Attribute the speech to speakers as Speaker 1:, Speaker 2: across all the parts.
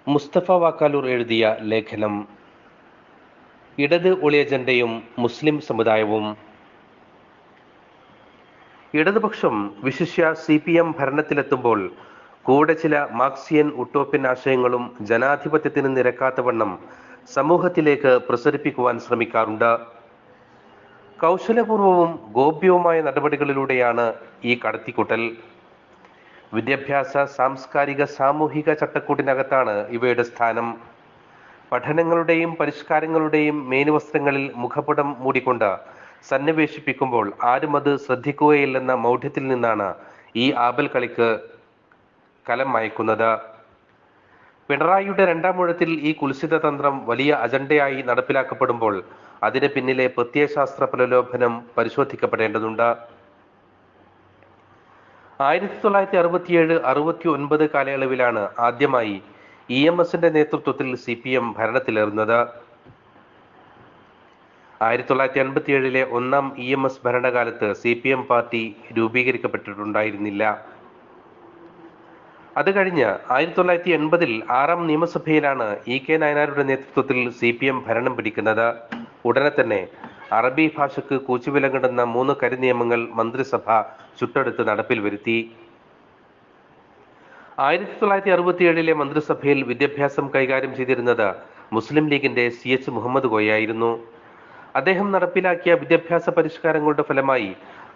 Speaker 1: മുസ്തഫ വാക്കാലൂർ എഴുതിയ ലേഖനം ഇടത് ഒളിയജണ്ടയും മുസ്ലിം സമുദായവും. ഇടതുപക്ഷം വിശിഷ്യ CPM ഭരണത്തിലെത്തുമ്പോൾ കൂടെ ചില മാർക്സിയൻ ഉട്ടോപ്യൻ ആശയങ്ങളും ജനാധിപത്യത്തിന് നിരക്കാത്തവണ്ണം സമൂഹത്തിലേക്ക് പ്രസരിപ്പിക്കുവാൻ ശ്രമിക്കാറുണ്ട്. കൗശലപൂർവവും ഗോപ്യവുമായ നടപടികളിലൂടെയാണ് ഈ കടത്തിക്കൂട്ടൽ. വിദ്യാഭ്യാസ, സാംസ്കാരിക, സാമൂഹിക ചട്ടക്കൂട്ടിനകത്താണ് ഇവയുടെ സ്ഥാനം. പഠനങ്ങളുടെയും പരിഷ്കാരങ്ങളുടെയും മേനുവസ്ത്രങ്ങളിൽ മുഖപടം മൂടിക്കൊണ്ട് സന്നിവേശിപ്പിക്കുമ്പോൾ ആരും അത് ശ്രദ്ധിക്കുകയില്ലെന്ന മൗഢ്യത്തിൽ നിന്നാണ് ഈ ആപൽ കളിക്ക് കലം മയക്കുന്നത്. പിണറായിയുടെ രണ്ടാം ഊഴത്തിൽ ഈ കുൽസിത തന്ത്രം വലിയ അജണ്ടയായി നടപ്പിലാക്കപ്പെടുമ്പോൾ അതിന് പിന്നിലെ പ്രത്യയശാസ്ത്ര പ്രലോഭനം പരിശോധിക്കപ്പെടേണ്ടതുണ്ട്. 1967-69 കാലയളവിലാണ് ആദ്യമായി EMSന്റെ നേതൃത്വത്തിൽ CPM ഭരണത്തിലേറുന്നത്. 1957 ഒന്നാം EMS ഭരണകാലത്ത് CPM പാർട്ടി രൂപീകരിക്കപ്പെട്ടിട്ടുണ്ടായിരുന്നില്ല. അത് കഴിഞ്ഞ് 1980 ആറാം നിയമസഭയിലാണ് EK നായനാരുടെ നേതൃത്വത്തിൽ CPM ഭരണം പിടിക്കുന്നത്. ഉടനെ തന്നെ അറബി ഭാഷയ്ക്ക് കൂച്ചുവിലങ്ങിടുന്ന 3 കരിനിയമങ്ങൾ മന്ത്രിസഭ ചുട്ടെടുത്ത് നടപ്പിൽ വരുത്തി. 1967 മന്ത്രിസഭയിൽ വിദ്യാഭ്യാസം കൈകാര്യം ചെയ്തിരുന്നത് മുസ്ലിം ലീഗിന്റെ CH മുഹമ്മദ് കോയയായിരുന്നു. അദ്ദേഹം നടപ്പിലാക്കിയ വിദ്യാഭ്യാസ പരിഷ്കാരങ്ങളുടെ ഫലമായി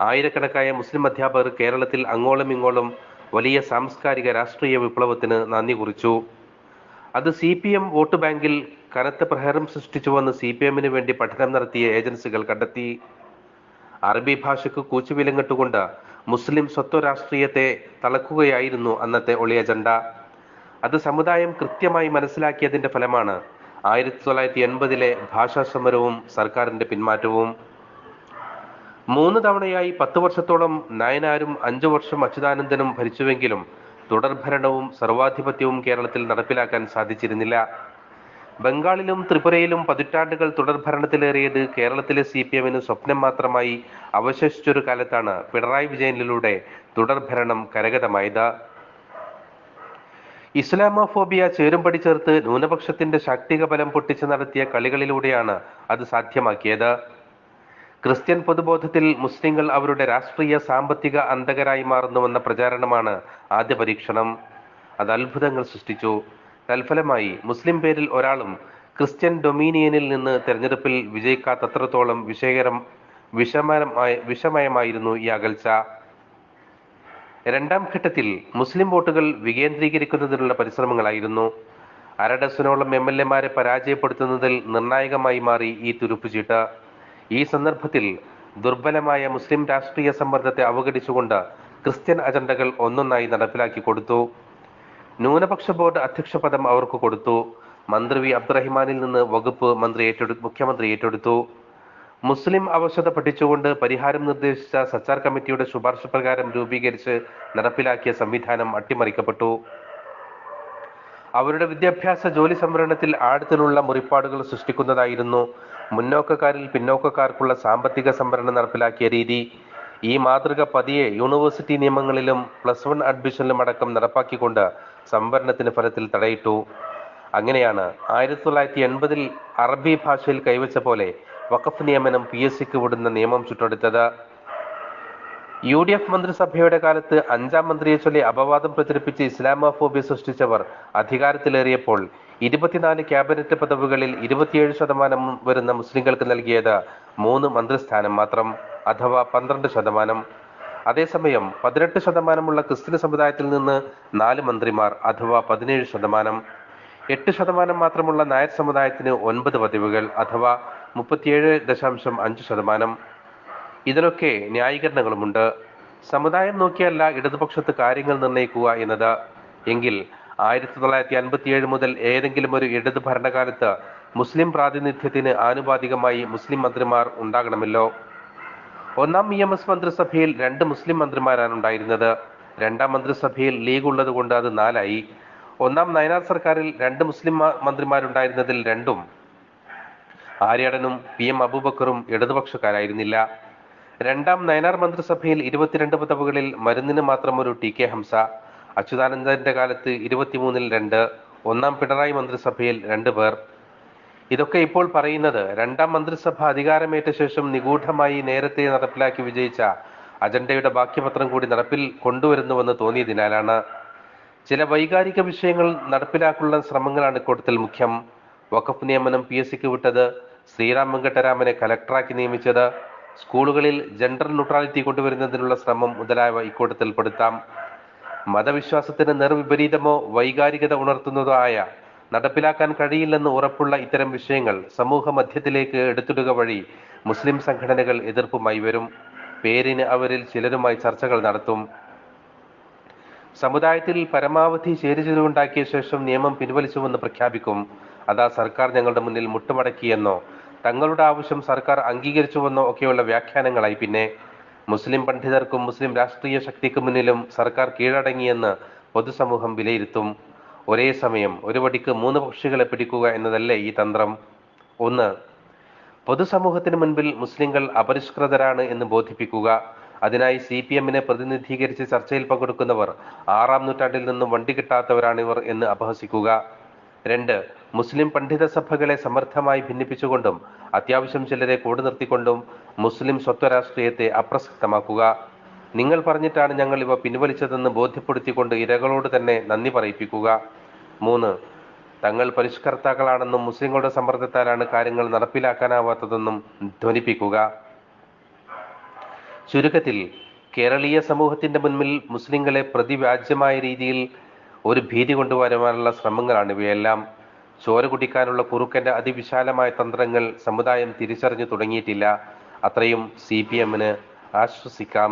Speaker 1: ആയിരക്കണക്കായ മുസ്ലിം അധ്യാപകർ കേരളത്തിൽ അങ്ങോളം ഇങ്ങോളം വലിയ സാംസ്കാരിക രാഷ്ട്രീയ വിപ്ലവത്തിന് നന്ദി കുറിച്ചു. അത് CPM വോട്ട് ബാങ്കിൽ കനത്ത പ്രഹരം സൃഷ്ടിച്ചുവെന്ന് CPMന് വേണ്ടി പഠനം നടത്തിയ ഏജൻസികൾ കണ്ടെത്തി. അറബി ഭാഷയ്ക്ക് കൂച്ചുവിലങ്ങിട്ടുകൊണ്ട് മുസ്ലിം സ്വത്വ രാഷ്ട്രീയത്തെ തളക്കുകയായിരുന്നു അന്നത്തെ ഒളി അജണ്ട. അത് സമുദായം കൃത്യമായി മനസ്സിലാക്കിയതിന്റെ ഫലമാണ് 1980 ഭാഷാ സമരവും സർക്കാരിന്റെ പിന്മാറ്റവും. 3 തവണയായി 10 വർഷത്തോളം നായനാരും 5 വർഷം അച്യുതാനന്ദനും ഭരിച്ചുവെങ്കിലും തുടർഭരണവും സർവാധിപത്യവും കേരളത്തിൽ നടപ്പിലാക്കാൻ സാധിച്ചിരുന്നില്ല. ബംഗാളിലും ത്രിപുരയിലും പതിറ്റാണ്ടുകൾ തുടർഭരണത്തിലേറിയത് കേരളത്തിലെ CPMന് സ്വപ്നം മാത്രമായി അവശേഷിച്ചൊരു കാലത്താണ് പിണറായി വിജയനിലൂടെ തുടർഭരണം കരഗതമായത്. ഇസ്ലാമോഫോബിയ ചേരുംപടി ചേർത്ത് ന്യൂനപക്ഷത്തിന്റെ ശാക്തിക ബലം പൊട്ടിച്ച് നടത്തിയ കളികളിലൂടെയാണ് അത് സാധ്യമാക്കിയത്. ക്രിസ്ത്യൻ പൊതുബോധത്തിൽ മുസ്ലിങ്ങൾ അവരുടെ രാഷ്ട്രീയ സാമ്പത്തിക അന്തകരായി മാറുന്നുവെന്ന പ്രചാരണമാണ് ആദ്യ പരീക്ഷണം. അത് അത്ഭുതങ്ങൾ സൃഷ്ടിച്ചു. തൽഫലമായി മുസ്ലിം പേരിൽ ഒരാളും ക്രിസ്ത്യൻ ഡൊമീനിയനിൽ നിന്ന് തെരഞ്ഞെടുപ്പിൽ വിജയിക്കാത്തത്രത്തോളം വിഷമയമായിരുന്നു ഈ അകൽച്ച. രണ്ടാം ഘട്ടത്തിൽ മുസ്ലിം വോട്ടുകൾ വികേന്ദ്രീകരിക്കുന്നതിനുള്ള പരിശ്രമങ്ങളായിരുന്നു. 1/2 ഡസനോളം MLA-മാരെ പരാജയപ്പെടുത്തുന്നതിൽ നിർണായകമായി മാറി ഈ തുരുപ്പുചീട്ട്. ഈ സന്ദർഭത്തിൽ ദുർബലമായ മുസ്ലിം രാഷ്ട്രീയ സമ്മർദ്ദത്തെ അവഗണിച്ചുകൊണ്ട് ക്രിസ്ത്യൻ അജണ്ടകൾ ഒന്നൊന്നായി നടപ്പിലാക്കി കൊടുത്തു. ന്യൂനപക്ഷ ബോർഡ് അധ്യക്ഷ പദം അവർക്ക് കൊടുത്തു. മന്ത്രി V. അബ്ദുറഹിമാനിൽ നിന്ന് വകുപ്പ് മുഖ്യമന്ത്രി ഏറ്റെടുത്തു. മുസ്ലിം അവശത പഠിച്ചുകൊണ്ട് പരിഹാരം നിർദ്ദേശിച്ച സച്ചാർ കമ്മിറ്റിയുടെ ശുപാർശ പ്രകാരം രൂപീകരിച്ച് നടപ്പിലാക്കിയ സംവിധാനം അട്ടിമറിക്കപ്പെട്ടു. അവരുടെ വിദ്യാഭ്യാസ ജോലി സംവരണത്തിൽ ആഴത്തിലുള്ള മുറിപ്പാടുകൾ സൃഷ്ടിക്കുന്നതായിരുന്നു മുന്നോക്കക്കാരിൽ പിന്നോക്കക്കാർക്കുള്ള സാമ്പത്തിക സംവരണം നടപ്പിലാക്കിയ രീതി. ഈ മാതൃക പതിയെ യൂണിവേഴ്സിറ്റി നിയമങ്ങളിലും +1 അഡ്മിഷനിലും അടക്കം നടപ്പാക്കിക്കൊണ്ട് സംവരണത്തിന് ഫലത്തിൽ തടയിട്ടു. അങ്ങനെയാണ് 1980 അറബി ഭാഷയിൽ കൈവച്ച പോലെ വഖഫ് നിയമനം PSCക്ക് വിടുന്ന നിയമം ചുട്ടെടുത്തത്. UDF മന്ത്രിസഭയുടെ കാലത്ത് 5ാം മന്ത്രിയെ ചൊല്ലി അപവാദം പ്രചരിപ്പിച്ച് ഇസ്ലാമോഫോബിയ സൃഷ്ടിച്ചവർ അധികാരത്തിലേറിയപ്പോൾ 24 ക്യാബിനറ്റ് പദവികളിൽ 27% വരുന്ന മുസ്ലിങ്ങൾക്ക് നൽകിയത് 3 മന്ത്രിസ്ഥാനം മാത്രം, അഥവാ 12%. അതേസമയം 18% ക്രിസ്ത്യൻ സമുദായത്തിൽ നിന്ന് 4 മന്ത്രിമാർ, അഥവാ 17%. 8% മാത്രമുള്ള നായർ സമുദായത്തിന് 9 പദവികൾ, അഥവാ 37.5%. ഇതിനൊക്കെ ന്യായീകരണങ്ങളുമുണ്ട്. സമുദായം നോക്കിയല്ല ഇടതുപക്ഷത്ത് കാര്യങ്ങൾ നിർണ്ണയിക്കുക എന്നത്. എങ്കിൽ 1957 മുതൽ ഏതെങ്കിലും ഒരു ഇടത് ഭരണകാലത്ത് മുസ്ലിം പ്രാതിനിധ്യത്തിന് ആനുപാതികമായി മുസ്ലിം മന്ത്രിമാർ ഉണ്ടാകണമല്ലോ. 1ാം EMS മന്ത്രിസഭയിൽ 2 മുസ്ലിം മന്ത്രിമാരാണ് ഉണ്ടായിരുന്നത്. 2ാം മന്ത്രിസഭയിൽ ലീഗ് ഉള്ളത് കൊണ്ട് അത് 4 ആയി. 1ാം നയനാർ സർക്കാരിൽ 2 മുസ്ലിം മന്ത്രിമാരുണ്ടായിരുന്നതിൽ 2ഉം ആര്യാടനും PM അബൂബക്കറും ഇടതുപക്ഷക്കാരായിരുന്നില്ല. 2ാം നയനാർ മന്ത്രിസഭയിൽ 22 പദവികളിൽ മരുന്നിന് മാത്രം ഒരു TK ഹംസ. അച്യുതാനന്ദന്റെ കാലത്ത് 23-ൽ 2, ഒന്നാം പിണറായി മന്ത്രിസഭയിൽ 2 പേർ. ഇതൊക്കെ ഇപ്പോൾ പറയുന്നത് രണ്ടാം മന്ത്രിസഭ അധികാരമേറ്റ ശേഷം നിഗൂഢമായി നേരത്തെ നടപ്പിലാക്കി വിജയിച്ച അജണ്ടയുടെ ബാക്കിപത്രം കൂടി നടപ്പിൽ കൊണ്ടുവരുന്നുവെന്ന് തോന്നിയതിനാലാണ്. ചില വൈകാരിക വിഷയങ്ങൾ നടപ്പിലാക്കാനുള്ള ശ്രമങ്ങളാണ് ഇക്കൂട്ടത്തിൽ മുഖ്യം. വഖഫ് നിയമനം PSCക്ക് വിട്ടത്, ശ്രീറാം വെങ്കട്ടരാമനെ കലക്ടറാക്കി നിയമിച്ചത്, സ്കൂളുകളിൽ ജെൻഡർ ന്യൂട്രാലിറ്റി കൊണ്ടുവരുന്നതിനുള്ള ശ്രമം മുതലായവ ഇക്കൂട്ടത്തിൽ പെടുത്താം. മതവിശ്വാസത്തിന് നേർവിപരീതമോ വൈകാരികത ഉണർത്തുന്നതോ ആയ, നടപ്പിലാക്കാൻ കഴിയില്ലെന്ന് ഉറപ്പുള്ള ഇത്തരം വിഷയങ്ങൾ സമൂഹ മധ്യത്തിലേക്ക് എടുത്തിടുക വഴി മുസ്ലിം സംഘടനകൾ എതിർപ്പുമായി വരും. പേരിന് അവരിൽ ചിലരുമായി ചർച്ചകൾ നടത്തും. സമുദായത്തിൽ പരമാവധി ചേരിചേരുവുണ്ടാക്കിയ ശേഷം നിയമം പിൻവലിച്ചുവെന്ന് പ്രഖ്യാപിക്കും. അതാ സർക്കാർ ഞങ്ങളുടെ മുന്നിൽ മുട്ടുമടക്കിയെന്നോ തങ്ങളുടെ ആവശ്യം സർക്കാർ അംഗീകരിച്ചുവെന്നോ ഒക്കെയുള്ള വ്യാഖ്യാനങ്ങളായി. പിന്നെ മുസ്ലിം പണ്ഡിതർക്കും മുസ്ലിം രാഷ്ട്രീയ ശക്തിക്ക് മുന്നിലും സർക്കാർ കീഴടങ്ങിയെന്ന് പൊതുസമൂഹം വിലയിരുത്തും. ഒരേ സമയം ഒരു വടിക്ക് 3 പക്ഷികളെ പിടിക്കുക എന്നതല്ലേ ഈ തന്ത്രം. 1. പൊതുസമൂഹത്തിന് മുൻപിൽ മുസ്ലിങ്ങൾ അപരിഷ്കൃതരാണ് എന്ന് ബോധിപ്പിക്കുക. അതിനായി CPMനെ പ്രതിനിധീകരിച്ച് ചർച്ചയിൽ പങ്കെടുക്കുന്നവർ 6-ാം നൂറ്റാണ്ടിൽ നിന്നും വണ്ടി കിട്ടാത്തവരാണിവർ എന്ന് അപഹസിക്കുക. 2. മുസ്ലിം പണ്ഡിത സഭകളെ സമർത്ഥമായി ഭിന്നിപ്പിച്ചുകൊണ്ടും അത്യാവശ്യം ചിലരെ കൂടെ നിർത്തിക്കൊണ്ടും മുസ്ലിം സ്വത്വരാഷ്ട്രീയത്തെ അപ്രസക്തമാക്കുക. നിങ്ങൾ പറഞ്ഞിട്ടാണ് ഞങ്ങൾ ഇവ പിൻവലിച്ചതെന്ന് ബോധ്യപ്പെടുത്തിക്കൊണ്ട് ഇരകളോട് തന്നെ നന്ദി പറയിപ്പിക്കുക. 3. തങ്ങൾ പരിഷ്കർത്താക്കളാണെന്നും മുസ്ലിങ്ങളുടെ സമ്മർദ്ദത്താലാണ് കാര്യങ്ങൾ നടപ്പിലാക്കാനാവാത്തതെന്നും ധ്വനിപ്പിക്കുക. ചുരുക്കത്തിൽ കേരളീയ സമൂഹത്തിന്റെ മുൻപിൽ മുസ്ലിങ്ങളെ പ്രതിവാജ്യമായ രീതിയിൽ ഒരു ഭീതി കൊണ്ടുവരുവാനുള്ള ശ്രമങ്ങളാണ് ഇവയെല്ലാം. ചോര കുടിക്കാനുള്ള കുറുക്കന്റെ അതിവിശാലമായ തന്ത്രങ്ങൾ സമുദായം തിരിച്ചറിഞ്ഞു തുടങ്ങിയിട്ടില്ല. അത്രയും CPMന് ആശ്വസിക്കാം.